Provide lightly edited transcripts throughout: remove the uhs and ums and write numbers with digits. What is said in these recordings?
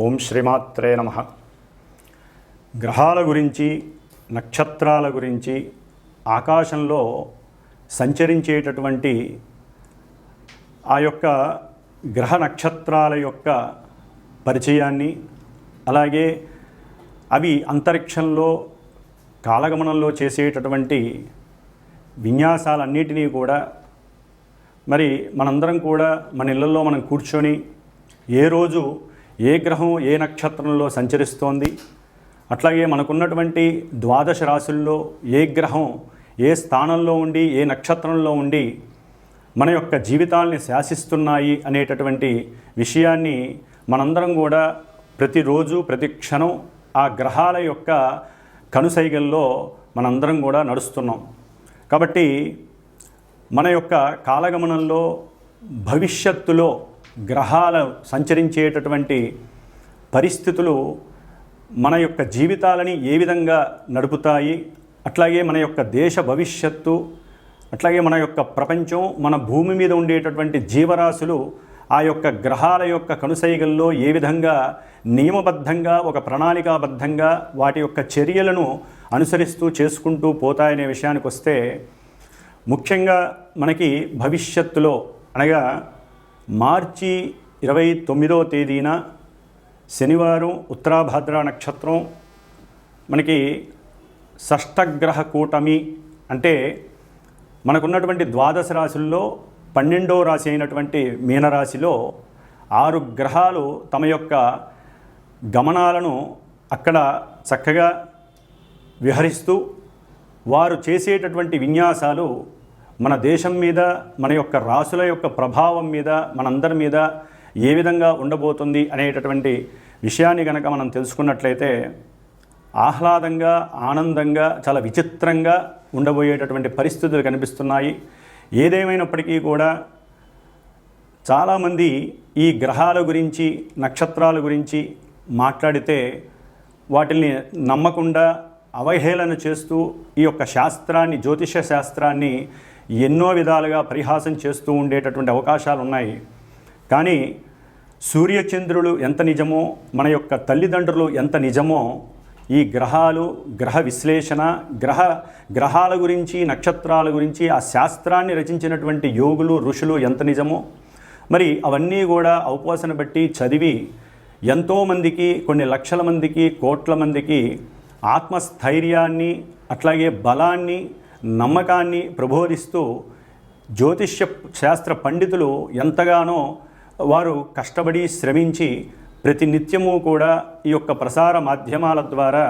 ఓం శ్రీమాత్రే నమః. గ్రహాల గురించి, నక్షత్రాల గురించి, ఆకాశంలో సంచరించేటటువంటి ఆ యొక్క గ్రహ నక్షత్రాల యొక్క పరిచయాన్ని, అలాగే అవి అంతరిక్షంలో కాలగమనంలో చేసేటటువంటి విన్యాసాలన్నిటినీ కూడా మరి మనందరం కూడా మన ఇళ్ళల్లో మనం కూర్చొని ఏ రోజు ఏ గ్రహం ఏ నక్షత్రంలో సంచరిస్తోంది, అట్లాగే మనకున్నటువంటి ద్వాదశ రాశుల్లో ఏ గ్రహం ఏ స్థానంలో ఉండి ఏ నక్షత్రంలో ఉండి మన యొక్క జీవితాల్ని శాసిస్తున్నాయి అనేటటువంటి విషయాన్ని మనందరం కూడా ప్రతిరోజు ప్రతి క్షణం ఆ గ్రహాల యొక్క కనుసైగల్లో మనందరం కూడా నడుస్తున్నాం. కాబట్టి మన యొక్క కాలగమనంలో భవిష్యత్తులో గ్రహాలు సంచరించేటటువంటి పరిస్థితులు మన యొక్క జీవితాలని ఏ విధంగా నడుపుతాయి, అట్లాగే మన యొక్క దేశ భవిష్యత్తు, అట్లాగే మన యొక్క ప్రపంచం, మన భూమి మీద ఉండేటటువంటి జీవరాశులు ఆ యొక్క గ్రహాల యొక్క కనుసైగల్లో ఏ విధంగా నియమబద్ధంగా ఒక ప్రణాళికాబద్ధంగా వాటి యొక్క చర్యలను అనుసరిస్తూ చేసుకుంటూ పోతాయనే విషయానికి వస్తే, ముఖ్యంగా మనకి భవిష్యత్తులో అనగా మార్చి 29వ తేదీన శనివారం ఉత్తరాభాద్ర నక్షత్రం మనకి షష్టగ్రహ కూటమి అంటే మనకున్నటువంటి ద్వాదశ రాశుల్లో 12వ రాశి అయినటువంటి మీనరాశిలో 6 గ్రహాలు తమ యొక్క గమనాలను అక్కడ చక్కగా విహరిస్తూ వారు చేసేటటువంటి విన్యాసాలు మన దేశం మీద, మన యొక్క రాశుల యొక్క ప్రభావం మీద, మనందరి మీద ఏ విధంగా ఉండబోతుంది అనేటటువంటి విషయాన్ని కనుక మనం తెలుసుకున్నట్లయితే ఆహ్లాదంగా, ఆనందంగా, చాలా విచిత్రంగా ఉండబోయేటటువంటి పరిస్థితులు కనిపిస్తున్నాయి. ఏదేమైనప్పటికీ కూడా చాలామంది ఈ గ్రహాల గురించి, నక్షత్రాల గురించి మాట్లాడితే వాటిని నమ్మకుండా అవహేళన చేస్తూ ఈ యొక్క శాస్త్రాన్ని, జ్యోతిష శాస్త్రాన్ని ఎన్నో విధాలుగా పరిహాసం చేస్తూ ఉండేటటువంటి అవకాశాలు ఉన్నాయి. కానీ సూర్యచంద్రులు ఎంత నిజమో, మన యొక్క తల్లిదండ్రులు ఎంత నిజమో, ఈ గ్రహాలు, గ్రహ విశ్లేషణ, గ్రహాల గురించి, నక్షత్రాల గురించి ఆ శాస్త్రాన్ని రచించినటువంటి యోగులు, ఋషులు ఎంత నిజమో, మరి అవన్నీ కూడా అవపోసన బట్టి చదివి ఎంతోమందికి, కొన్ని లక్షల మందికి, కోట్ల మందికి ఆత్మస్థైర్యాన్ని, అట్లాగే బలాన్ని, నమ్మకాన్ని ప్రబోధిస్తూ జ్యోతిష్య శాస్త్ర పండితులు ఎంతగానో వారు కష్టపడి శ్రమించి ప్రతి నిత్యము కూడా ఈ యొక్క ప్రసార మాధ్యమాల ద్వారా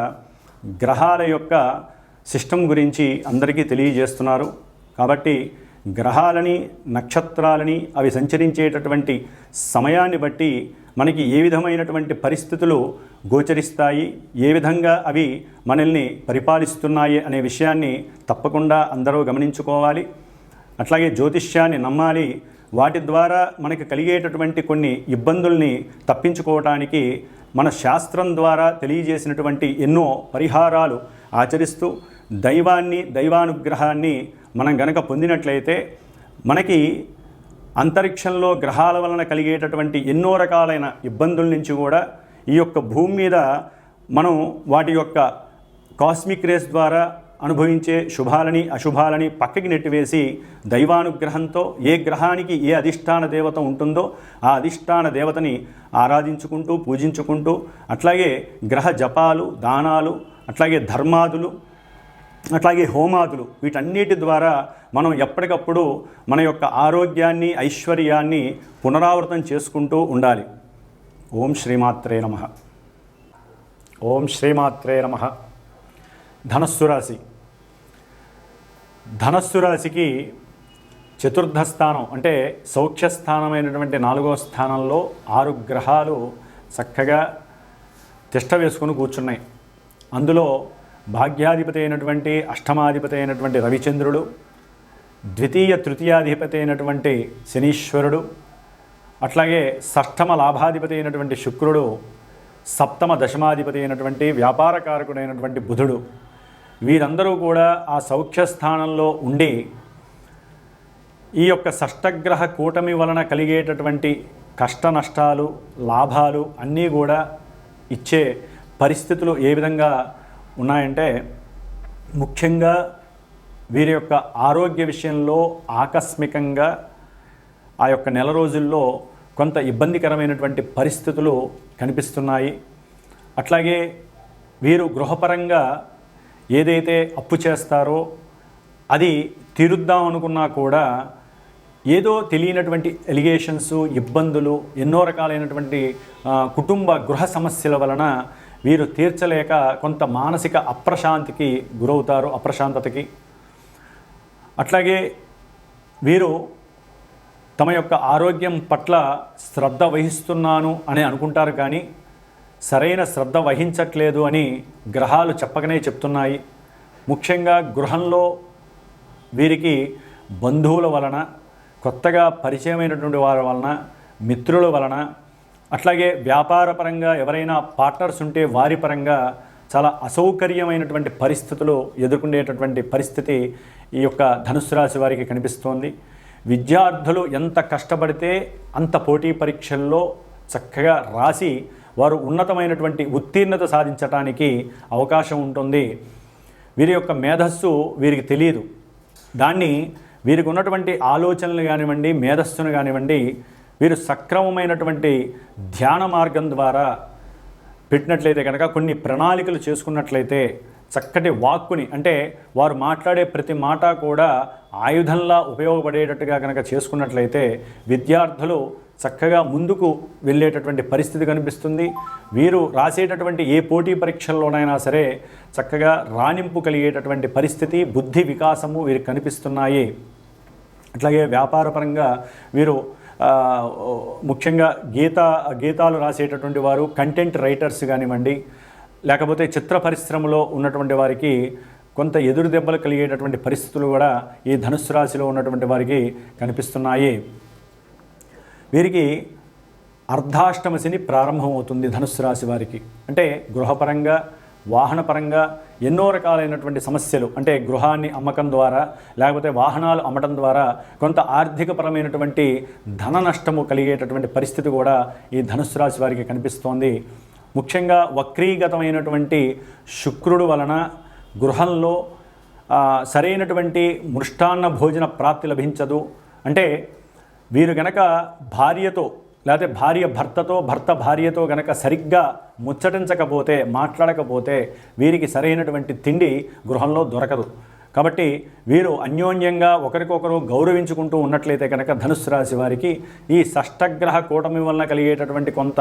గ్రహాల యొక్క సిస్టమ్ గురించి అందరికీ తెలియజేస్తున్నారు. కాబట్టి గ్రహాలని, నక్షత్రాలని అవి సంచరించేటటువంటి సమయాన్ని బట్టి మనకి ఏ విధమైనటువంటి పరిస్థితులు గోచరిస్తాయి, ఏ విధంగా అవి మనల్ని పరిపాలిస్తున్నాయి అనే విషయాన్ని తప్పకుండా అందరూ గమనించుకోవాలి. అట్లాగే జ్యోతిష్యాన్ని నమ్మాలి. వాటి ద్వారా మనకి కలిగేటటువంటి కొన్ని ఇబ్బందుల్ని తప్పించుకోవటానికి మన శాస్త్రం ద్వారా తెలియజేసినటువంటి ఎన్నో పరిహారాలు ఆచరిస్తూ దైవాన్ని, దైవానుగ్రహాన్ని మనం గనక పొందినట్లయితే మనకి అంతరిక్షంలో గ్రహాల వలన కలిగేటటువంటి ఎన్నో రకాలైన ఇబ్బందుల నుంచి కూడా ఈ యొక్క భూమి మీద మనం వాటి యొక్క కాస్మిక్ రేస్ ద్వారా అనుభవించే శుభాలని, అశుభాలని పక్కకి నెట్టివేసి దైవానుగ్రహంతో ఏ గ్రహానికి ఏ అధిష్టాన దేవత ఉంటుందో ఆ అధిష్టాన దేవతని ఆరాధించుకుంటూ, పూజించుకుంటూ, అట్లాగే గ్రహ జపాలు, దానాలు, అట్లాగే ధర్మాదులు, అట్లాగే హోమాదులు, వీటన్నిటి ద్వారా మనం ఎప్పటికప్పుడు మన యొక్క ఆరోగ్యాన్ని, ఐశ్వర్యాన్ని పునరావృతం చేసుకుంటూ ఉండాలి. ఓం శ్రీమాత్రే నమః. ఓం శ్రీమాత్రే నమః. ధనస్సు రాశి. ధనస్సు రాశికి చతుర్థ స్థానం అంటే సౌఖ్యస్థానమైనటువంటి 4వ స్థానంలో 6 గ్రహాలు చక్కగా తిష్ట వేసుకుని కూర్చున్నాయి. అందులో భాగ్యాధిపతి అయినటువంటి, అష్టమాధిపతి అయినటువంటి రవిచంద్రుడు, ద్వితీయ తృతీయాధిపతి అయినటువంటి శనీశ్వరుడు, అట్లాగే షష్ఠమ లాభాధిపతి అయినటువంటి శుక్రుడు, సప్తమ దశమాధిపతి అయినటువంటి వ్యాపారకారకుడైనటువంటి బుధుడు, వీరందరూ కూడా ఆ సౌఖ్యస్థానంలో ఉండి ఈ యొక్క షష్టగ్రహ కూటమి వలన కలిగేటటువంటి కష్ట నష్టాలు, లాభాలు అన్నీ కూడా ఇచ్చే పరిస్థితులు ఏ విధంగా ఉన్నాయంటే, ముఖ్యంగా వీరి యొక్క ఆరోగ్య విషయంలో ఆకస్మికంగా ఆ యొక్క నెల రోజుల్లో కొంత ఇబ్బందికరమైనటువంటి పరిస్థితులు కనిపిస్తున్నాయి. అట్లాగే వీరు గృహపరంగా ఏదైతే అప్పు చేస్తారో అది తీరుద్దాం అనుకున్నా కూడా ఏదో తెలియనటువంటి ఎలిగేషన్స్, ఇబ్బందులు, ఎన్నో రకాలైనటువంటి కుటుంబ గృహ సమస్యల వలన వీరు తీర్చలేక కొంత మానసిక అప్రశాంతికి గురవుతారు, అప్రశాంతతకి. అట్లాగే వీరు తమ యొక్క ఆరోగ్యం పట్ల శ్రద్ధ వహిస్తున్నాను అని అనుకుంటారు, కానీ సరైన శ్రద్ధ వహించట్లేదు అని గ్రహాలు చెప్పకనే చెప్తున్నాయి. ముఖ్యంగా గృహంలో వీరికి బంధువుల వలన, కొత్తగా పరిచయమైనటువంటి వారి వలన, మిత్రుల వలన, అట్లాగే వ్యాపారపరంగా ఎవరైనా పార్ట్నర్స్ ఉంటే వారి పరంగా చాలా అసౌకర్యమైనటువంటి పరిస్థితులు ఎదుర్కొనేటటువంటి పరిస్థితి ఈ యొక్క ధనుస్సు రాశి వారికి కనిపిస్తోంది. విద్యార్థులు ఎంత కష్టపడితే అంత పోటీ పరీక్షల్లో చక్కగా రాసి వారు ఉన్నతమైనటువంటి ఉత్తీర్ణత సాధించడానికి అవకాశం ఉంటుంది. వీరి యొక్క మేధస్సు వీరికి తెలియదు. దాన్ని వీరికి ఉన్నటువంటి ఆలోచనలు కానివ్వండి, మేధస్సును కానివ్వండి, వీరు సక్రమమైనటువంటి ధ్యాన మార్గం ద్వారా పెట్టినట్లయితే కనుక, కొన్ని ప్రణాళికలు చేసుకున్నట్లయితే, చక్కటి వాక్కుని, అంటే వారు మాట్లాడే ప్రతి మాట కూడా ఆయుధంలా ఉపయోగపడేటట్టుగా కనుక చేసుకున్నట్లయితే విద్యార్థులు చక్కగా ముందుకు వెళ్ళేటటువంటి పరిస్థితి కనిపిస్తుంది. వీరు రాసేటటువంటి ఏ పోటీ పరీక్షల్లోనైనా సరే చక్కగా రాణింపు కలిగేటటువంటి పరిస్థితి, బుద్ధి వికాసము వీరికి కనిపిస్తున్నాయి. అట్లాగే వ్యాపారపరంగా వీరు ముఖ్యంగా గీతాలు రాసేటటువంటి వారు, కంటెంట్ రైటర్స్ కానివ్వండి, లేకపోతే చిత్ర పరిశ్రమలో ఉన్నటువంటి వారికి కొంత ఎదురు దెబ్బలు కలిగేటటువంటి పరిస్థితులు కూడా ఈ ధనుస్సు రాశిలో ఉన్నటువంటి వారికి కనిపిస్తున్నాయి. వీరికి అర్ధాష్టమ శని ప్రారంభమవుతుంది ధనుస్సు రాశి వారికి. అంటే గృహపరంగా, వాహనపరంగా ఎన్నో రకాలైనటువంటి సమస్యలు, అంటే గృహాన్ని అమ్మకం ద్వారా లేకపోతే వాహనాలు అమ్మటం ద్వారా కొంత ఆర్థికపరమైనటువంటి ధన నష్టము కలిగేటటువంటి పరిస్థితి కూడా ఈ ధనుస్సు రాశి వారికి కనిపిస్తోంది. ముఖ్యంగా వక్రీగతమైనటువంటి శుక్రుడు వలన గృహంలో సరైనటువంటి మృష్టాన్న భోజన ప్రాప్తి లభించదు. అంటే వీరు గనక భార్యతో, లేకపోతే భార్య భర్తతో, భర్త భార్యతో గనక సరిగ్గా ముచ్చటించకపోతే, మాట్లాడకపోతే వీరికి సరైనటువంటి తిండి గృహంలో దొరకదు. కాబట్టి వీరు అన్యోన్యంగా ఒకరికొకరు గౌరవించుకుంటూ ఉన్నట్లయితే కనుక ధనుస్సు రాశి వారికి ఈ షష్టగ్రహ కూటమి వలన కలిగేటటువంటి కొంత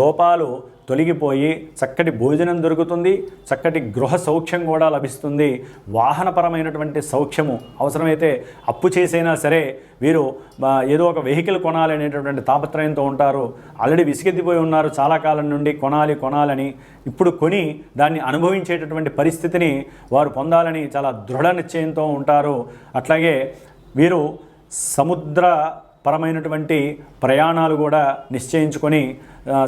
లోపాలు తొలగిపోయి చక్కటి భోజనం దొరుకుతుంది, చక్కటి గృహ సౌఖ్యం కూడా లభిస్తుంది. వాహనపరమైనటువంటి సౌఖ్యము, అవసరమైతే అప్పు చేసైనా సరే వీరు ఏదో ఒక వెహికల్ కొనాలి అనేటటువంటి తాపత్రయంతో ఉంటారు. ఆల్రెడీ విసిగెత్తిపోయి ఉన్నారు చాలా కాలం నుండి, కొనాలని. ఇప్పుడు కొని దాన్ని అనుభవించేటటువంటి పరిస్థితిని వారు పొందాలని చాలా దృఢ నిశ్చయంతో ఉంటారు. అట్లాగే వీరు సముద్రపరమైనటువంటి ప్రయాణాలు కూడా నిశ్చయించుకొని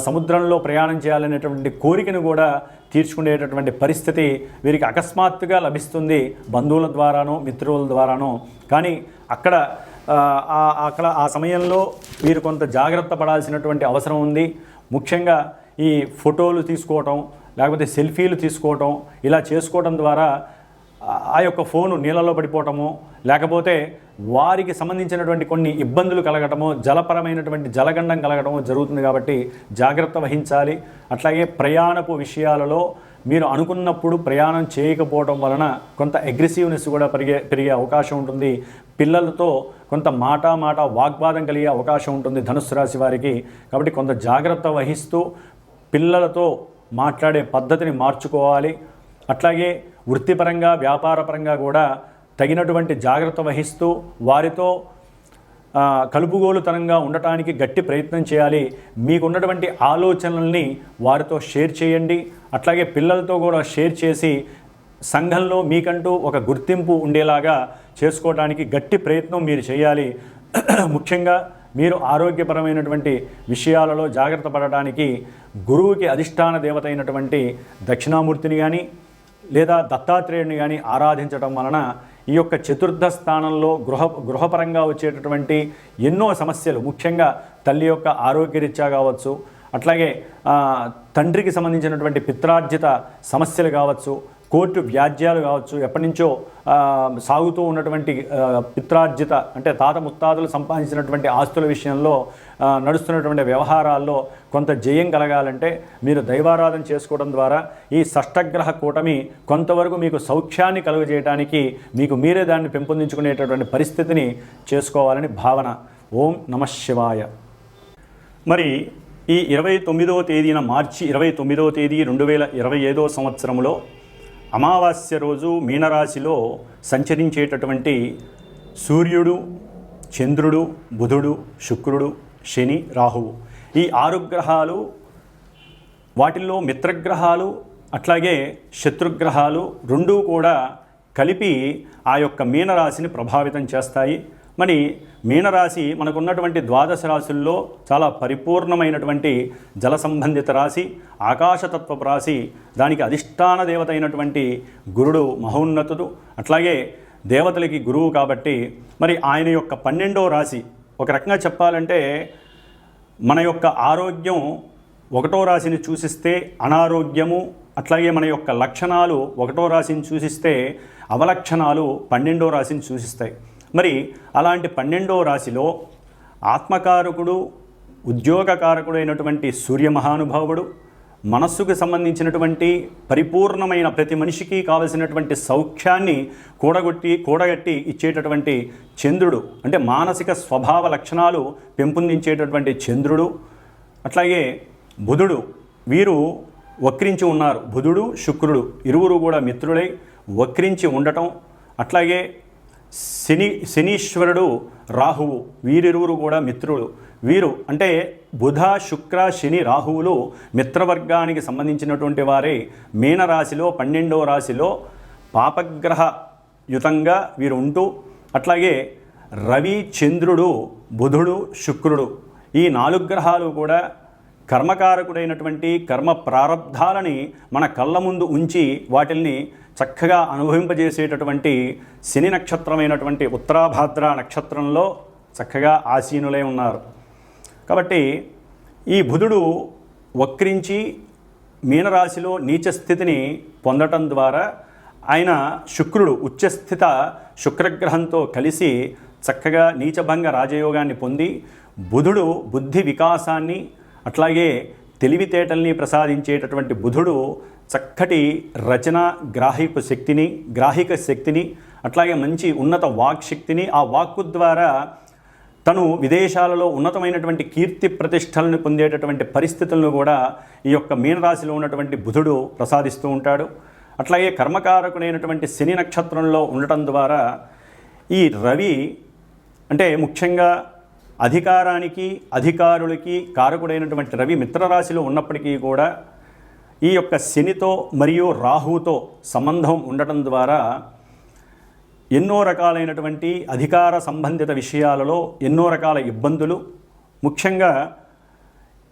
సముద్రంలో ప్రయాణం చేయాలనేటువంటి కోరికను కూడా తీర్చుకునేటటువంటి పరిస్థితి వీరికి అకస్మాత్తుగా లభిస్తుంది, బంధువుల ద్వారానో మిత్రుల ద్వారానో. కానీ అక్కడ ఆ సమయంలో వీరు కొంత జాగ్రత్త పడాల్సినటువంటి అవసరం ఉంది. ముఖ్యంగా ఈ ఫోటోలు తీసుకోవటం, లేకపోతే సెల్ఫీలు తీసుకోవటం, ఇలా చేసుకోవటం ద్వారా ఆ యొక్క ఫోను నీళ్ళలో పడిపోవటము, లేకపోతే వారికి సంబంధించినటువంటి కొన్ని ఇబ్బందులు కలగటము, జలపరమైనటువంటి జలగండం కలగటము జరుగుతుంది. కాబట్టి జాగ్రత్త వహించాలి. అట్లాగే ప్రయాణపు విషయాలలో మీరు అనుకున్నప్పుడు ప్రయాణం చేయకపోవడం వలన కొంత అగ్రెసివ్నెస్ కూడా పెరిగే అవకాశం ఉంటుంది. పిల్లలతో కొంత మాట వాగ్వాదం కలిగే అవకాశం ఉంటుంది ధనుస్సు రాశి వారికి. కాబట్టి కొంత జాగ్రత్త వహిస్తూ పిల్లలతో మాట్లాడే పద్ధతిని మార్చుకోవాలి. అట్లాగే వృత్తిపరంగా, వ్యాపారపరంగా కూడా తగినటువంటి జాగ్రత్త వహిస్తూ వారితో కలుపుగోలుతనంగా ఉండటానికి గట్టి ప్రయత్నం చేయాలి. మీకున్నటువంటి ఆలోచనల్ని వారితో షేర్ చేయండి. అట్లాగే పిల్లలతో కూడా షేర్ చేసి సంఘంలో మీకంటూ ఒక గుర్తింపు ఉండేలాగా చేసుకోవడానికి గట్టి ప్రయత్నం మీరు చేయాలి. ముఖ్యంగా మీరు ఆరోగ్యపరమైనటువంటి విషయాలలో జాగ్రత్త పడటానికి గురువుకి అధిష్టాన దేవత అయినటువంటి దక్షిణామూర్తిని కానీ లేదా దత్తాత్రేయుని కానీ ఆరాధించడం వలన ఈ యొక్క చతుర్థ స్థానంలో గృహపరంగా వచ్చేటటువంటి ఎన్నో సమస్యలు, ముఖ్యంగా తల్లి యొక్క ఆరోగ్యరీత్యా కావచ్చు, అట్లాగే తండ్రికి సంబంధించినటువంటి పిత్రార్జిత సమస్యలు కావచ్చు, కోర్టు వ్యాజ్యాలు కావచ్చు, ఎప్పటి నుంచో సాగుతూ ఉన్నటువంటి పిత్రార్జిత అంటే తాత ముత్తాతలు సంపాదించినటువంటి ఆస్తుల విషయంలో నడుస్తున్నటువంటి వ్యవహారాల్లో కొంత జయం కలగాలంటే మీరు దైవారాధన చేసుకోవడం ద్వారా ఈ షష్టగ్రహ కూటమి కొంతవరకు మీకు సౌఖ్యాన్ని కలుగజేయడానికి మీకు మీరే దాన్ని పెంపొందించుకునేటటువంటి పరిస్థితిని చేసుకోవాలని భావన. ఓం నమః శివాయ. మరి ఈ 29వ తేదీన మార్చి 29వ తేదీ 2025 సంవత్సరంలో అమావాస్య రోజు మీనరాశిలో సంచరించేటటువంటి సూర్యుడు, చంద్రుడు, బుధుడు, శుక్రుడు, శని, రాహువు ఈ 6 గ్రహాలు, వాటిల్లో మిత్రగ్రహాలు అట్లాగే శత్రుగ్రహాలు రెండూ కూడా కలిపి ఆ యొక్క మీనరాశిని ప్రభావితం చేస్తాయి. మరి మీనరాశి మనకున్నటువంటి ద్వాదశ రాశుల్లో చాలా పరిపూర్ణమైనటువంటి జల సంబంధిత రాశి, ఆకాశతత్వపు రాశి. దానికి అధిష్టాన దేవత అయినటువంటి గురుడు మహోన్నతుడు, అట్లాగే దేవతలకి గురువు కాబట్టి మరి ఆయన యొక్క 12వ రాశి, ఒక రకంగా చెప్పాలంటే మన యొక్క ఆరోగ్యం 1వ రాశిని సూచిస్తే అనారోగ్యము, అట్లాగే మన యొక్క లక్షణాలు 1వ రాశిని సూచిస్తే అవలక్షణాలు 12వ రాశిని సూచిస్తాయి. మరి అలాంటి 12వ రాశిలో ఆత్మకారకుడు, ఉద్యోగకారకుడు అయినటువంటి సూర్య మహానుభావుడు, మనస్సుకు సంబంధించినటువంటి పరిపూర్ణమైన ప్రతి మనిషికి కావలసినటువంటి సౌఖ్యాన్ని కూడగట్టి ఇచ్చేటటువంటి చంద్రుడు, అంటే మానసిక స్వభావ లక్షణాలు పెంపొందించేటటువంటి చంద్రుడు, అట్లాగే బుధుడు, వీరు వక్రించి ఉన్నారు. బుధుడు, శుక్రుడు ఇరువురు కూడా మిత్రులై వక్రించి ఉండటం, అట్లాగే శనీశ్వరుడు, రాహువు వీరిరువురు కూడా మిత్రులు. వీరు అంటే బుధ, శుక్ర, శని, రాహువులు మిత్రవర్గానికి సంబంధించినటువంటి వారే. మీనరాశిలో 12వ రాశిలో పాపగ్రహ యుతంగా వీరు ఉంటూ, అట్లాగే రవి, చంద్రుడు, బుధుడు, శుక్రుడు ఈ 4 గ్రహాలు కూడా కర్మకారకుడైనటువంటి కర్మ ప్రారబ్ధాలని మన కళ్ళ ముందు ఉంచి వాటిల్ని చక్కగా అనుభవింపజేసేటటువంటి శని నక్షత్రమైనటువంటి ఉత్తరాభాద్ర నక్షత్రంలో చక్కగా ఆసీనులై ఉన్నారు. కాబట్టి ఈ బుధుడు వక్రించి మీనరాశిలో నీచ స్థితిని పొందటం ద్వారా ఆయన శుక్రుడు ఉచ్చస్థిత శుక్రగ్రహంతో కలిసి చక్కగా నీచభంగ రాజయోగాన్ని పొంది, బుధుడు బుద్ధి వికాసాన్ని అట్లాగే తెలివితేటల్ని ప్రసాదించేటటువంటి బుధుడు చక్కటి రచన గ్రాహిక శక్తిని అట్లాగే మంచి ఉన్నత వాక్ శక్తిని, ఆ వాక్కు ద్వారా తను విదేశాలలో ఉన్నతమైనటువంటి కీర్తి ప్రతిష్టలను పొందేటటువంటి పరిస్థితులను కూడా ఈ యొక్క మీనరాశిలో ఉన్నటువంటి బుధుడు ప్రసాదిస్తూ ఉంటాడు. అట్లాగే కర్మకారకుడైనటువంటి శని నక్షత్రంలో ఉండటం ద్వారా ఈ రవి అంటే ముఖ్యంగా అధికారానికి, అధికారులకి కారకుడైనటువంటి రవి మిత్రరాశిలో ఉన్నప్పటికీ కూడా ఈ యొక్క శనితో మరియు రాహువుతో సంబంధం ఉండటం ద్వారా ఎన్నో రకాలైనటువంటి అధికార సంబంధిత విషయాలలో ఎన్నో రకాల ఇబ్బందులు, ముఖ్యంగా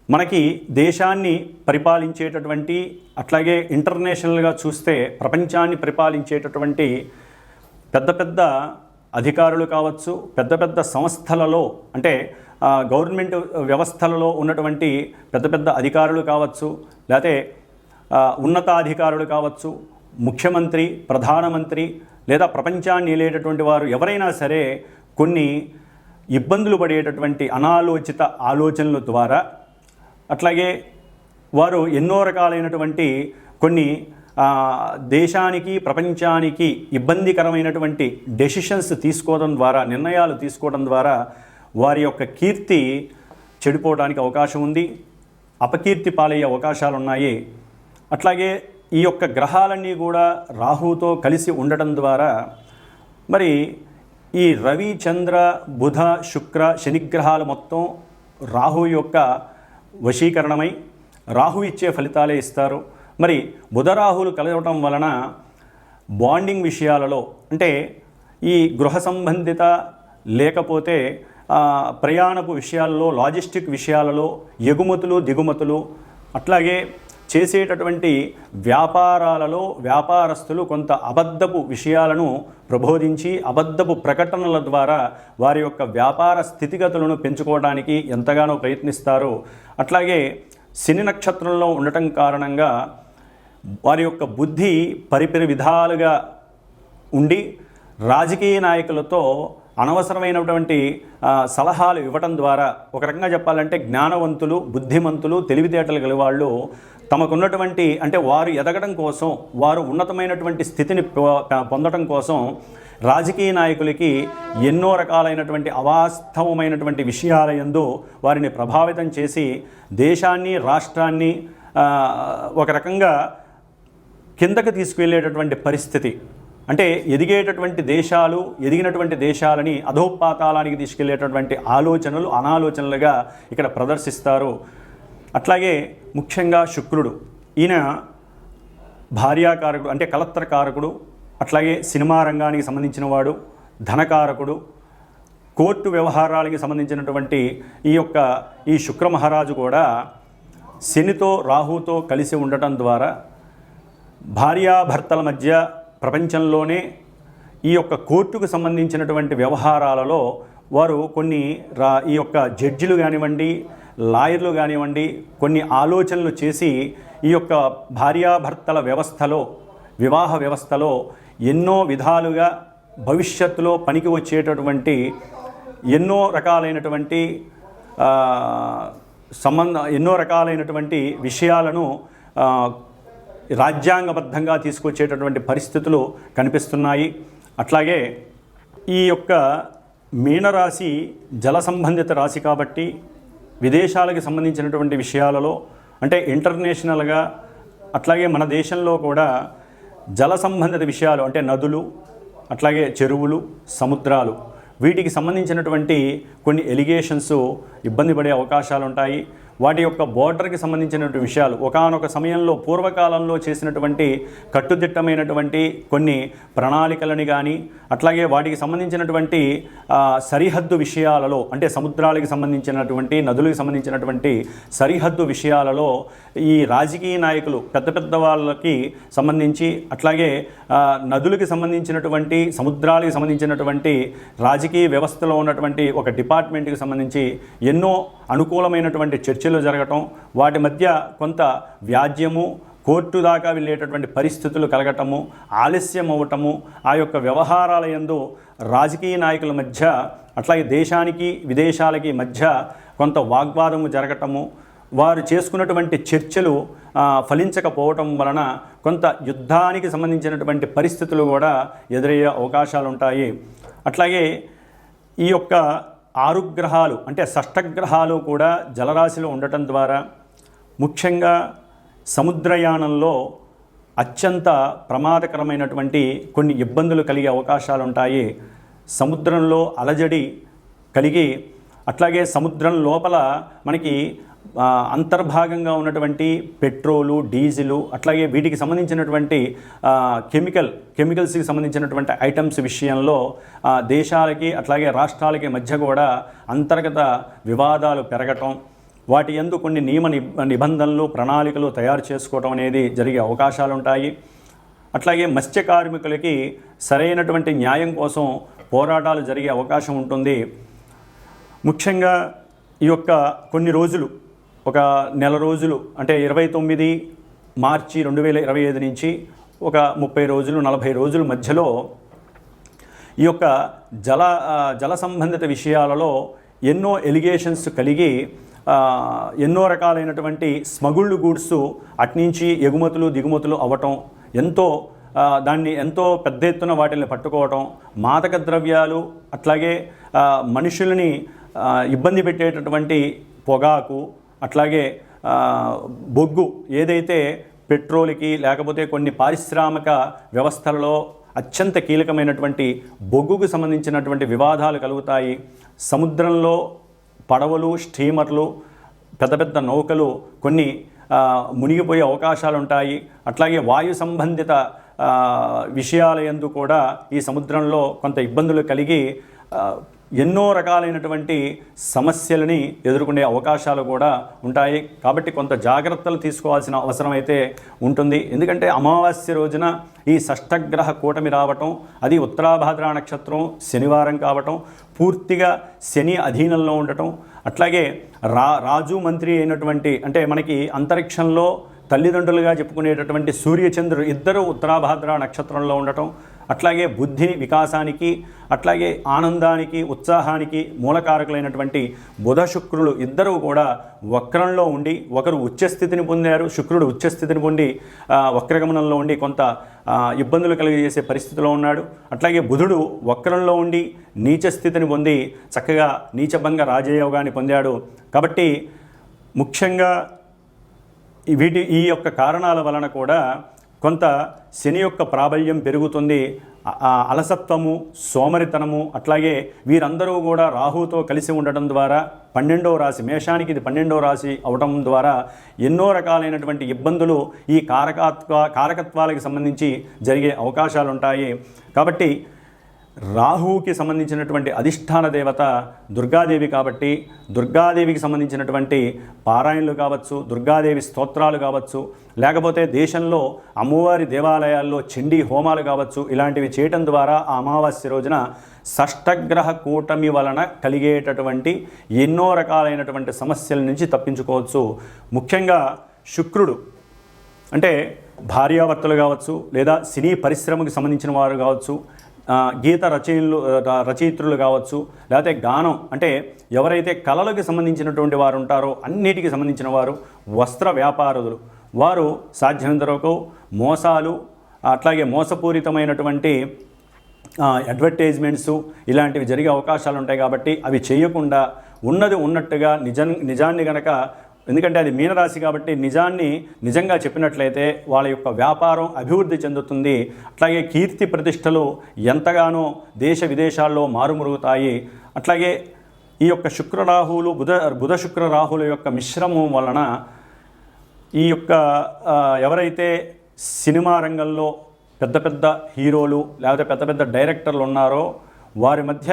మనకి దేశాన్ని పరిపాలించేటటువంటి అట్లాగే ఇంటర్నేషనల్గా చూస్తే ప్రపంచాన్ని పరిపాలించేటటువంటి పెద్ద పెద్ద అధికారులు కావచ్చు, పెద్ద పెద్ద సంస్థలలో అంటే గవర్నమెంట్ వ్యవస్థలలో ఉన్నటువంటి పెద్ద పెద్ద అధికారులు కావచ్చు, లేకపోతే ఉన్నతాధికారులు కావచ్చు, ముఖ్యమంత్రి, ప్రధానమంత్రి లేదా ప్రపంచాన్ని ఏలేటటువంటి వారు ఎవరైనా సరే కొన్ని ఇబ్బందులు పడేటటువంటి అనాలోచిత ఆలోచనల ద్వారా, అట్లాగే వారు ఎన్నో రకాలైనటువంటి కొన్ని దేశానికి, ప్రపంచానికి ఇబ్బందికరమైనటువంటి డెసిషన్స్ తీసుకోవడం ద్వారా, నిర్ణయాలు తీసుకోవడం ద్వారా వారి యొక్క కీర్తి చెడిపోవడానికి అవకాశం ఉంది, అపకీర్తి పాలయ్యే అవకాశాలు ఉన్నాయి. అట్లాగే ఈ యొక్క గ్రహాలన్నీ కూడా రాహువుతో కలిసి ఉండటం ద్వారా మరి ఈ రవి, చంద్ర, బుధ, శుక్ర, శనిగ్రహాలు మొత్తం రాహు యొక్క వశీకరణమై రాహు ఇచ్చే ఫలితాలే ఇస్తారు. మరి బుధరాహులు కలవటం వలన బాండింగ్ విషయాలలో అంటే ఈ గృహ సంబంధిత లేకపోతే ప్రయాణపు విషయాలలో, లాజిస్టిక్ విషయాలలో, ఎగుమతులు దిగుమతులు, అట్లాగే చేసేటటువంటి వ్యాపారాలలో వ్యాపారస్తులు కొంత అబద్ధపు విషయాలను ప్రబోధించి అబద్ధపు ప్రకటనల ద్వారా వారి యొక్క వ్యాపార స్థితిగతులను పెంచుకోవడానికి ఎంతగానో ప్రయత్నిస్తారు. అట్లాగే శని నక్షత్రంలో ఉండటం కారణంగా వారి యొక్క బుద్ధి పరిపరి విధాలుగా ఉండి రాజకీయ నాయకులతో అనవసరమైనటువంటి సలహాలు ఇవ్వటం ద్వారా, ఒక రకంగా చెప్పాలంటే జ్ఞానవంతులు, బుద్ధిమంతులు, తెలివితేటలు గల వాళ్ళు తమకున్నటువంటి అంటే వారు ఎదగడం కోసం, వారు ఉన్నతమైనటువంటి స్థితిని పొందడం కోసం రాజకీయ నాయకులకి ఎన్నో రకాలైనటువంటి అవాస్తవమైనటువంటి విషయాల యందు వారిని ప్రభావితం చేసి దేశాన్ని, రాష్ట్రాన్ని ఒక రకంగా కిందకి తీసుకువెళ్ళేటటువంటి పరిస్థితి, అంటే ఎదిగినటువంటి దేశాలని అధోపాతాళానికి తీసుకెళ్లేటటువంటి ఆలోచనలు, అనాలోచనలుగా ఇక్కడ ప్రదర్శిస్తారు. అట్లాగే ముఖ్యంగా శుక్రుడు, ఈయన భార్యాకారకుడు అంటే కలత్రకారకుడు, అట్లాగే సినిమా రంగానికి సంబంధించిన వాడు, ధనకారకుడు, కోర్టు వ్యవహారాలకి సంబంధించినటువంటి ఈ శుక్ర మహారాజు కూడా శనితో రాహుతో కలిసి ఉండటం ద్వారా భార్యాభర్తల మధ్య ప్రపంచంలోనే ఈ యొక్క కోర్టుకు సంబంధించినటువంటి వ్యవహారాలలో వారు కొన్ని ఈ యొక్క జడ్జిలు కానివ్వండి, లాయర్లు కానివ్వండి, కొన్ని ఆలోచనలు చేసి ఈ యొక్క భార్యాభర్తల వ్యవస్థలో, వివాహ వ్యవస్థలో ఎన్నో విధాలుగా భవిష్యత్తులో పనికి వచ్చేటటువంటి ఎన్నో రకాలైనటువంటి విషయాలను రాజ్యాంగబద్ధంగా తీసుకొచ్చేటటువంటి పరిస్థితులు కనిపిస్తున్నాయి. అట్లాగే ఈ యొక్క మీనరాశి జల సంబంధిత రాశి కాబట్టి విదేశాలకు సంబంధించినటువంటి విషయాలలో అంటే ఇంటర్నేషనల్గా, అట్లాగే మన దేశంలో కూడా జల సంబంధిత విషయాలు అంటే నదులు, అట్లాగే చెరువులు, సముద్రాలు, వీటికి సంబంధించినటువంటి కొన్ని ఎలిగేషన్స్ ఇబ్బంది పడే అవకాశాలు ఉంటాయి. వాటి యొక్క బోర్డర్కి సంబంధించినటువంటి విషయాలు ఒకానొక సమయంలో పూర్వకాలంలో చేసినటువంటి కట్టుదిట్టమైనటువంటి కొన్ని ప్రణాళికలని కానీ, అట్లాగే వాటికి సంబంధించినటువంటి సరిహద్దు విషయాలలో అంటే సముద్రాలకు సంబంధించినటువంటి, నదులకు సంబంధించినటువంటి సరిహద్దు విషయాలలో ఈ రాజకీయ నాయకులు పెద్ద వాళ్ళకి సంబంధించి, అట్లాగే నదులకు సంబంధించినటువంటి, సముద్రాలకు సంబంధించినటువంటి రాజకీయ వ్యవస్థలో ఉన్నటువంటి ఒక డిపార్ట్మెంట్కి సంబంధించి ఎన్నో అనుకూలమైనటువంటి చర్చలు జరగటం, వాటి మధ్య కొంత వ్యాజ్యము, కోర్టు దాకా వెళ్ళేటటువంటి పరిస్థితులు కలగటము, ఆలస్యం అవ్వటము, ఆ యొక్క వ్యవహారాల యందు రాజకీయ నాయకుల మధ్య, అట్లాగే దేశానికి విదేశాలకి మధ్య కొంత వాగ్వాదము జరగటము, వారు చేసుకున్నటువంటి చర్చలు ఫలించకపోవటం వలన కొంత యుద్ధానికి సంబంధించినటువంటి పరిస్థితులు కూడా ఎదురయ్యే అవకాశాలు ఉంటాయి. అట్లాగే ఈ యొక్క 6 గ్రహాలు అంటే షష్టగ్రహాలు కూడా జలరాశిలో ఉండటం ద్వారా ముఖ్యంగా సముద్రయానంలో అత్యంత ప్రమాదకరమైనటువంటి కొన్ని ఇబ్బందులు కలిగే అవకాశాలు ఉంటాయి. సముద్రంలో అలజడి కలిగి, అట్లాగే సముద్రం లోపల మనకి అంతర్భాగంగా ఉన్నటువంటి పెట్రోలు, డీజిలు, అట్లాగే వీటికి సంబంధించినటువంటి కెమికల్స్కి సంబంధించినటువంటి ఐటమ్స్ విషయంలో దేశాలకి అట్లాగే రాష్ట్రాలకి మధ్య కూడా అంతర్గత వివాదాలు పెరగటం, వాటి యందు కొన్ని నిబంధనలు, ప్రణాళికలు తయారు చేసుకోవడం అనేది జరిగే అవకాశాలు ఉంటాయి. అట్లాగే మత్స్య కార్మికులకి సరైనటువంటి న్యాయం కోసం పోరాటాలు జరిగే అవకాశం ఉంటుంది. ముఖ్యంగా ఈ యొక్క కొన్ని రోజులు, ఒక నెల రోజులు అంటే 29 మార్చి 2025 నుంచి ఒక 30 రోజులు 40 రోజుల మధ్యలో ఈ యొక్క జల సంబంధిత విషయాలలో ఎన్నో ఎలిగేషన్స్ కలిగి ఎన్నో రకాలైనటువంటి స్మగుల్డ్ గూడ్స్ అట్నుంచి ఎగుమతులు దిగుమతులు అవ్వటం, దాన్ని ఎంతో పెద్ద ఎత్తున వాటిని పట్టుకోవటం, మాదక ద్రవ్యాలు, అట్లాగే మనుషుల్ని ఇబ్బంది పెట్టేటటువంటి పొగాకు, అట్లాగే బొగ్గు, ఏదైతే పెట్రోల్కి లేకపోతే కొన్ని పారిశ్రామిక వ్యవస్థలలో అత్యంత కీలకమైనటువంటి బొగ్గుకు సంబంధించినటువంటి వివాదాలు కలుగుతాయి. సముద్రంలో పడవలు, స్టీమర్లు, పెద్ద నౌకలు కొన్ని మునిగిపోయే అవకాశాలు ఉంటాయి. అట్లాగే వాయు సంబంధిత విషయాల యందు కూడా ఈ సముద్రంలో కొంత ఇబ్బందులు కలిగి ఎన్నో రకాలైనటువంటి సమస్యలని ఎదుర్కొనే అవకాశాలు కూడా ఉంటాయి. కాబట్టి కొంత జాగ్రత్తలు తీసుకోవాల్సిన అవసరం అయితే ఉంటుంది. ఎందుకంటే అమావాస్య రోజున ఈ షష్టగ్రహ కూటమి రావటం, అది ఉత్తరాభాద్ర నక్షత్రం శనివారం కావటం, పూర్తిగా శని అధీనంలో ఉండటం, అట్లాగే రాజు మంత్రి అయినటువంటి అంటే మనకి అంతరిక్షంలో తల్లిదండ్రులుగా చెప్పుకునేటటువంటి సూర్యచంద్రుడు ఇద్దరు ఉత్తరాభాద్ర నక్షత్రంలో ఉండటం, అట్లాగే బుద్ధి వికాసానికి, అట్లాగే ఆనందానికి, ఉత్సాహానికి మూలకారకులైనటువంటి బుధ శుక్రులు ఇద్దరు కూడా వక్రంలో ఉండి, ఒకరు ఉచ్చస్థితిని పొందారు, శుక్రుడు ఉచ్చస్థితిని పొంది వక్రగమనంలో ఉండి కొంత ఇబ్బందులు కలిగజేసే పరిస్థితిలో ఉన్నాడు. అట్లాగే బుధుడు వక్రంలో ఉండి నీచస్థితిని పొంది చక్కగా నీచభంగ రాజయోగాన్ని పొందాడు. కాబట్టి ముఖ్యంగా ఈ యొక్క కారణాల వలన కూడా కొంత శని యొక్క ప్రాబల్యం పెరుగుతుంది. అలసత్వము, సోమరితనము, అట్లాగే వీరందరూ కూడా రాహుతో కలిసి ఉండటం ద్వారా 12వ రాశి, మేషానికి ఇది 12వ రాశి అవటం ద్వారా ఎన్నో రకాలైనటువంటి ఇబ్బందులు ఈ కారకత్వాలకు సంబంధించి జరిగే అవకాశాలు ఉంటాయి. కాబట్టి రాహువుకి సంబంధించినటువంటి అధిష్టాన దేవత దుర్గాదేవి కాబట్టి దుర్గాదేవికి సంబంధించినటువంటి పారాయణలు కావచ్చు, దుర్గాదేవి స్తోత్రాలు కావచ్చు, లేకపోతే దేశంలో అమ్మవారి దేవాలయాల్లో చండీ హోమాలు కావచ్చు, ఇలాంటివి చేయటం ద్వారా ఆ అమావాస్య రోజున షష్టగ్రహ కూటమి వలన కలిగేటటువంటి ఎన్నో రకాలైనటువంటి సమస్యల నుంచి తప్పించుకోవచ్చు. ముఖ్యంగా శుక్రుడు అంటే భార్యాభర్తలు కావచ్చు, లేదా సినీ పరిశ్రమకు సంబంధించిన వారు కావచ్చు, గీత రచయిత్రులు కావచ్చు, లేకపోతే గానం అంటే ఎవరైతే కళలకు సంబంధించినటువంటి వారు ఉంటారో అన్నిటికీ సంబంధించిన వారు, వస్త్ర వ్యాపారులు, వారు సాధ్యమైనంత వరకు మోసాలు, అట్లాగే మోసపూరితమైనటువంటి అడ్వర్టైజ్మెంట్స్ ఇలాంటివి జరిగే అవకాశాలు ఉంటాయి. కాబట్టి అవి చేయకుండా ఉన్నది ఉన్నట్టుగా నిజాన్ని గనక, ఎందుకంటే అది మీనరాశి కాబట్టి నిజాన్ని నిజంగా చెప్పినట్లయితే వాళ్ళ యొక్క వ్యాపారం అభివృద్ధి చెందుతుంది. అట్లాగే కీర్తి ప్రతిష్టలు ఎంతగానో దేశ విదేశాల్లో మారుమరుగుతాయి. అట్లాగే ఈ యొక్క శుక్రరాహువులు బుధ శుక్ర రాహుల యొక్క మిశ్రమం వలన ఈ యొక్క ఎవరైతే సినిమా రంగంలో పెద్ద పెద్ద హీరోలు లేకపోతే పెద్ద పెద్ద డైరెక్టర్లు ఉన్నారో వారి మధ్య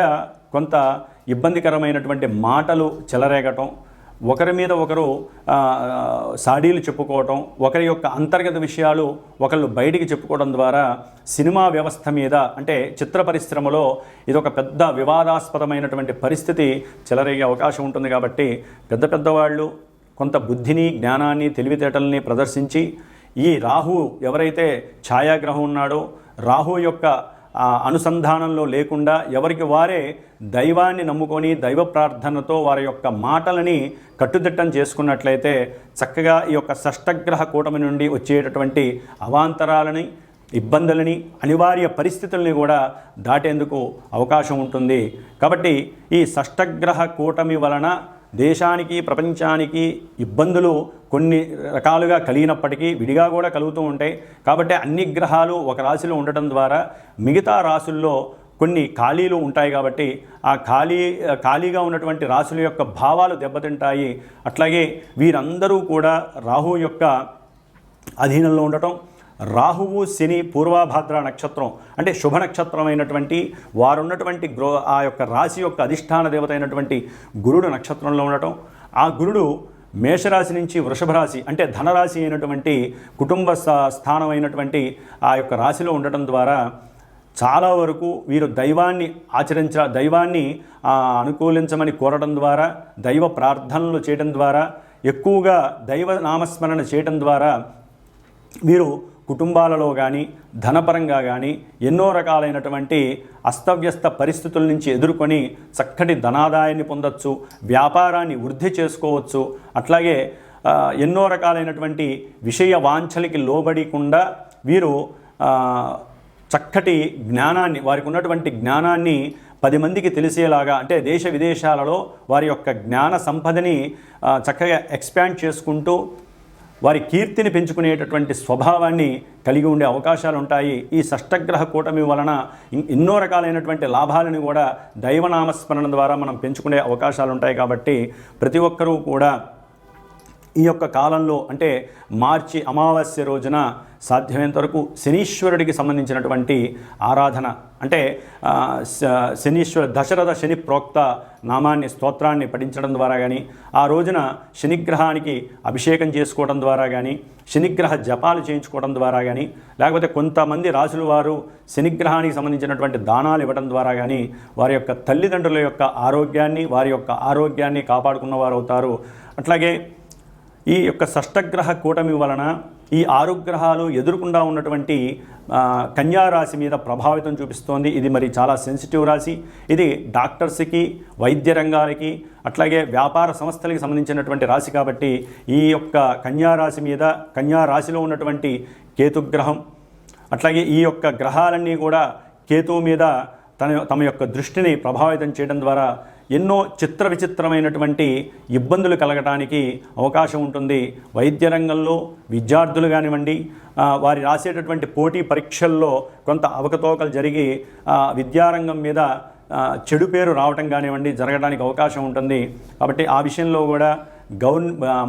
కొంత ఇబ్బందికరమైనటువంటి మాటలు చెలరేగటం, ఒకరి మీద ఒకరు సాడీలు చెప్పుకోవటం, ఒకరి యొక్క అంతర్గత విషయాలు ఒకళ్ళు బయటికి చెప్పుకోవడం ద్వారా సినిమా వ్యవస్థ మీద అంటే చిత్ర పరిశ్రమలో ఇదొక పెద్ద వివాదాస్పదమైనటువంటి పరిస్థితి చెలరేగే అవకాశం ఉంటుంది. కాబట్టి పెద్దవాళ్ళు కొంత బుద్ధిని, జ్ఞానాన్ని, తెలివితేటల్ని ప్రదర్శించి ఈ రాహు ఎవరైతే ఛాయాగ్రహం ఉన్నాడో రాహు యొక్క అనుసంధానంలో లేకుండా ఎవరికి వారే దైవాన్ని నమ్ముకొని దైవ ప్రార్థనతో వారి యొక్క మాటలని కట్టుదిట్టం చేసుకున్నట్లయితే చక్కగా ఈ యొక్క షష్టగ్రహ కూటమి నుండి వచ్చేటటువంటి అవాంతరాలని, ఇబ్బందులని, అనివార్య పరిస్థితుల్ని కూడా దాటేందుకు అవకాశం ఉంటుంది. కాబట్టి ఈ షష్టగ్రహ కూటమి వలన దేశానికి, ప్రపంచానికి ఇబ్బందులు కొన్ని రకాలుగా కలిగినప్పటికీ విడిగా కూడా కలుగుతూ ఉంటాయి. కాబట్టి అన్ని గ్రహాలు ఒక రాశిలో ఉండటం ద్వారా మిగతా రాశుల్లో కొన్ని ఖాళీలు ఉంటాయి. కాబట్టి ఆ ఖాళీగా ఉన్నటువంటి రాశుల యొక్క భావాలు దెబ్బతింటాయి. అట్లాగే వీరందరూ కూడా రాహు యొక్క అధీనంలో ఉండటం, రాహువు శని పూర్వభాద్ర నక్షత్రం అంటే శుభ నక్షత్రమైనటువంటి వారున్నటువంటి ఆ యొక్క రాశి యొక్క అధిష్టాన దేవత అయినటువంటి గురుడు నక్షత్రంలో ఉండటం, ఆ గురుడు మేషరాశి నుంచి వృషభ రాశి అంటే ధనరాశి అయినటువంటి కుటుంబ స్థానం అయినటువంటి ఆ యొక్క రాశిలో ఉండటం ద్వారా చాలా వరకు వీరు దైవాన్ని అనుకూలించమని కోరడం ద్వారా, దైవ ప్రార్థనలు చేయడం ద్వారా, ఎక్కువగా దైవ నామస్మరణ చేయడం ద్వారా వీరు కుటుంబాలలో కానీ ధనపరంగా కానీ ఎన్నో రకాలైనటువంటి అస్తవ్యస్త పరిస్థితుల నుంచి ఎదుర్కొని చక్కటి ధనాదాయాన్ని పొందొచ్చు, వ్యాపారాన్ని వృద్ధి చేసుకోవచ్చు. అట్లాగే ఎన్నో రకాలైనటువంటి విషయ వాంఛలకి లోబడకుండా వీరు చక్కటి జ్ఞానాన్ని, వారికి ఉన్నటువంటి జ్ఞానాన్ని 10 మందికి తెలిసేలాగా అంటే దేశ విదేశాలలో వారి యొక్క జ్ఞాన సంపదని చక్కగా ఎక్స్పాండ్ చేసుకుంటూ వారి కీర్తిని పెంచుకునేటటువంటి స్వభావాన్ని కలిగి ఉండే అవకాశాలు ఉంటాయి. ఈ షష్టగ్రహ కూటమి వలన ఎన్నో రకాలైనటువంటి లాభాలను కూడా దైవనామస్మరణ ద్వారా మనం పెంచుకునే అవకాశాలు ఉంటాయి. కాబట్టి ప్రతి ఒక్కరూ కూడా ఈ యొక్క కాలంలో అంటే మార్చి అమావాస్య రోజున సాధ్యమైనంత వరకు శనీశ్వరుడికి సంబంధించినటువంటి ఆరాధన అంటే శనీశ్వర దశరథ శని ప్రోక్త నామాన్ని స్తోత్రాన్ని పఠించడం ద్వారా కానీ ఆ రోజున శనిగ్రహానికి అభిషేకం చేసుకోవడం ద్వారా కానీ శనిగ్రహ జపాలు చేయించుకోవడం ద్వారా కానీ లేకపోతే కొంతమంది రాసుల వారు శనిగ్రహానికి సంబంధించినటువంటి దానాలు ఇవ్వడం ద్వారా కానీ వారి యొక్క తల్లిదండ్రుల యొక్క ఆరోగ్యాన్ని వారి యొక్క ఆరోగ్యాన్ని కాపాడుకున్నవారు అవుతారు. అట్లాగే ఈ యొక్క షష్టగ్రహ కూటమి వలన ఈ 6 గ్రహాలు ఎదురుకుండా ఉన్నటువంటి కన్యారాశి మీద ప్రభావితం చూపిస్తోంది. ఇది మరి చాలా సెన్సిటివ్ రాశి. ఇది డాక్టర్స్కి, వైద్య రంగాలకి, అట్లాగే వ్యాపార సంస్థలకి సంబంధించినటువంటి రాశి కాబట్టి ఈ యొక్క కన్యారాశి మీద కన్యారాశిలో ఉన్నటువంటి కేతుగ్రహం అట్లాగే ఈ యొక్క గ్రహాలన్నీ కూడా కేతువు మీద తమ యొక్క దృష్టిని ప్రభావితం చేయడం ద్వారా ఎన్నో చిత్ర విచిత్రమైనటువంటి ఇబ్బందులు కలగడానికి అవకాశం ఉంటుంది. వైద్య రంగంలో విద్యార్థులు కానివ్వండి, వారి రాసేటటువంటి పోటీ పరీక్షల్లో కొంత అవకతవకలు జరిగి విద్యారంగం మీద చెడు పేరు రావటం కానివ్వండి జరగడానికి అవకాశం ఉంటుంది. కాబట్టి ఆ విషయంలో కూడా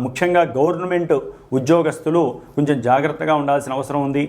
ముఖ్యంగా గవర్నమెంట్ ఉద్యోగస్తులు కొంచెం జాగ్రత్తగా ఉండాల్సిన అవసరం ఉంది.